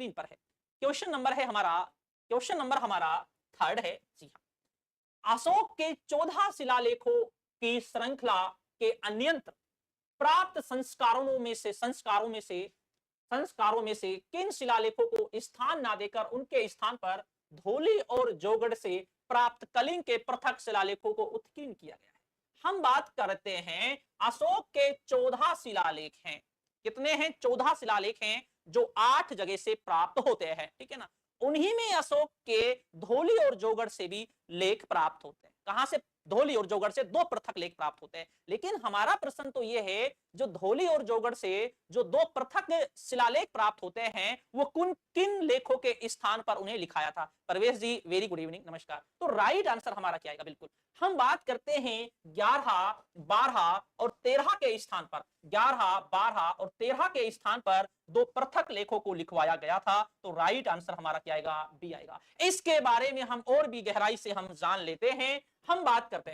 Screen पर है। Question number हमारा थर्ड है। जी हाँ, अशोक के 14 शिलालेखों की श्रृंखला के अन्यंत्र प्राप्त संस्कारों में से किन शिलालेखों को स्थान ना देकर उनके स्थान पर धोली और जोगड़ से प्राप्त कलिंग के पृथक शिलालेखों को उत्कीर्ण किया गया है? हम बात करते हैं अशोक के 14 शिलालेख हैं। कितने हैं? 14 शिलालेख हैं जो 8 जगह से प्राप्त होते हैं, ठीक है ना। उन्हीं में अशोक के धोली और जोगड़ से भी लेख प्राप्त होते हैं। कहां से? धोली और जोगड़ से 2 पृथक लेख प्राप्त होते हैं। लेकिन हमारा प्रश्न तो यह है, जो धोली और जोगड़ से जो 2 पृथक शिलालेख प्राप्त होते हैं वो किन लेखों के स्थान पर उन्हें लिखाया था? परवेश जी वेरी गुड इवनिंग, नमस्कार। तो राइट आंसर हमारा क्या आएगा? बिल्कुल हम बात करते हैं 11, 12 और 13 के स्थान पर। 11, 12 और 13 के स्थान पर 2 पृथक लेखों को लिखवाया गया था। तो राइट आंसर हमारा क्या आएगा? बी आएगा। इसके बारे में हम और भी गहराई से हम जान लेते हैं। हम बात करते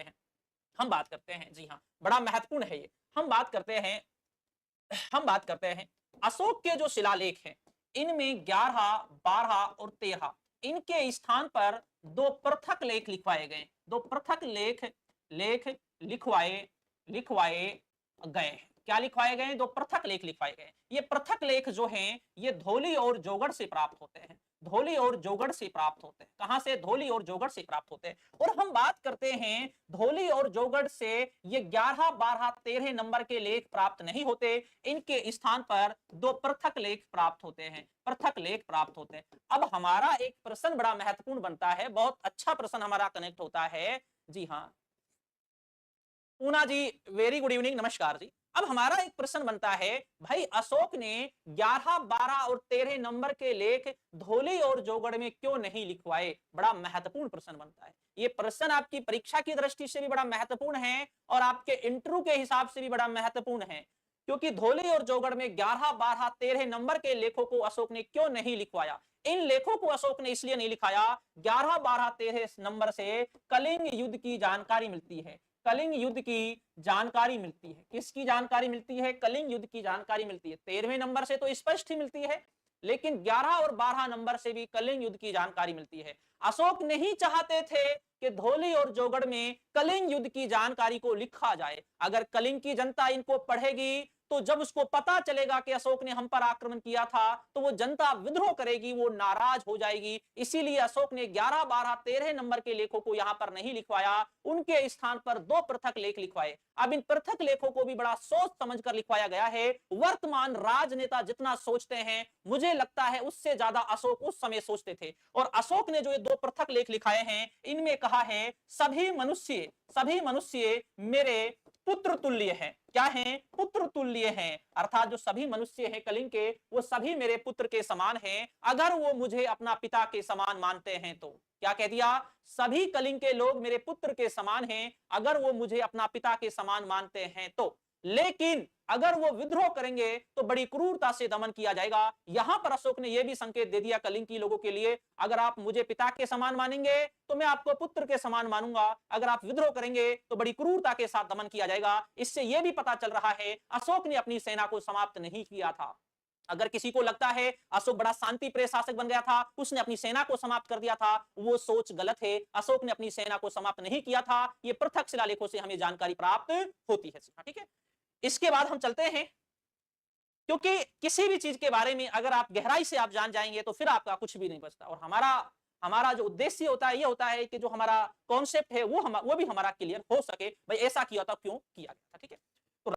हैं, जी हाँ, बड़ा महत्वपूर्ण है ये। हम बात करते हैं अशोक के जो शिलालेख हैं इनमें 11, 12 और 13 इनके स्थान पर 2 पृथक लेख लिखवाए गए। 2 पृथक लेख लिखवाए गए हैं। क्या लिखवाए गए? 2 पृथक लेख लिखवाए गए। ये पृथक लेख जो हैं ये धोली और जोगड़ से प्राप्त होते हैं। धोली और जोगड़ से प्राप्त होते हैं। कहां से? धोली और जोगड़ से प्राप्त होते हैं। और हम बात करते हैं धोली और जोगड़ से ये 11, 12, 13 नंबर के लेख प्राप्त नहीं होते। इनके स्थान पर 2 पृथक लेख प्राप्त होते हैं। पृथक लेख प्राप्त होते हैं। अब हमारा एक प्रश्न बड़ा महत्वपूर्ण बनता है, बहुत अच्छा प्रश्न हमारा कनेक्ट होता है। जी हाँ, पूना जी वेरी गुड इवनिंग, नमस्कार जी। अब हमारा एक प्रश्न बनता है, भाई अशोक ने 11, 12 और 13 नंबर के लेख धोली और जोगड़ में क्यों नहीं लिखवाए? बड़ा महत्वपूर्ण प्रश्न बनता है। ये प्रश्न आपकी परीक्षा की दृष्टि से भी बड़ा महत्वपूर्ण है और आपके इंटरव्यू के हिसाब से भी बड़ा महत्वपूर्ण है, क्योंकि धोली और जोगड़ में 11, 12, 13 नंबर के लेखों को अशोक ने क्यों नहीं लिखवाया? इन लेखों को अशोक ने इसलिए नहीं लिखाया, 11, 12, 13 नंबर से कलिंग युद्ध की जानकारी मिलती है। कलिंग युद्ध की जानकारी मिलती है। किसकी जानकारी मिलती है? कलिंग युद्ध की जानकारी मिलती है। 13वें नंबर से तो स्पष्ट ही मिलती है, लेकिन 11 और 12 नंबर से भी कलिंग युद्ध की जानकारी मिलती है। अशोक नहीं चाहते थे कि धोली और जोगड़ में कलिंग युद्ध की जानकारी को लिखा जाए। अगर कलिंग की जनता इनको पढ़ेगी तो जब उसको पता चलेगा कि अशोक ने हम पर आक्रमण किया था तो वो जनता विद्रोह करेगी, वो नाराज हो जाएगी। इसीलिए अशोक ने 11, 12, 13 नंबर के लेखों को यहां पर नहीं लिखवाया, उनके स्थान पर 2 पृथक लेख लिखवाए। अब इन पृथक लेखों को भी बड़ा सोच समझकर लिखवाया गया है। वर्तमान राजनेता जितना सोचते हैं, मुझे लगता है उससे ज्यादा अशोक उस समय सोचते थे। और अशोक ने जो ये 2 पृथक लेख लिखाए हैं इनमें कहा है सभी मनुष्य मेरे पुत्र तुल्य हैं। क्या हैं? पुत्र तुल्य हैं। अर्थात जो सभी मनुष्य हैं कलिंग के, वो सभी मेरे पुत्र के समान हैं। अगर वो मुझे अपना पिता के समान मानते हैं तो। क्या कह दिया? सभी कलिंग के लोग मेरे पुत्र के समान हैं अगर वो मुझे अपना पिता के समान मानते हैं तो। लेकिन अगर वो विद्रोह करेंगे तो बड़ी क्रूरता से दमन किया जाएगा। यहां पर अशोक ने यह भी संकेत दे दिया कलिंग की लोगों के लिए, अगर आप मुझे पिता के समान मानेंगे तो मैं आपको पुत्र के समान मानूंगा। अगर आप विद्रोह करेंगे तो बड़ी क्रूरता के साथ दमन किया जाएगा। इससे यह भी पता चल रहा है अशोक ने अपनी सेना को समाप्त नहीं किया था। अगर किसी को लगता है अशोक बड़ा शांति प्रिय शासक बन गया था, उसने अपनी सेना को समाप्त कर दिया था, वो सोच गलत है। अशोक ने अपनी सेना को समाप्त नहीं किया था। ये पृथक शिलालेखों से हमें जानकारी प्राप्त होती है। ठीक है, इसके बाद हम चलते हैं, क्योंकि किसी भी चीज के बारे में अगर आप गहराई से आप जान जाएंगे तो फिर आपका कुछ भी नहीं बचता। और हमारा जो उद्देश्य होता है ये होता है कि जो हमारा कॉन्सेप्ट है वो भी हमारा क्लियर हो सके, भाई ऐसा किया था क्यों किया गया था। ठीक है,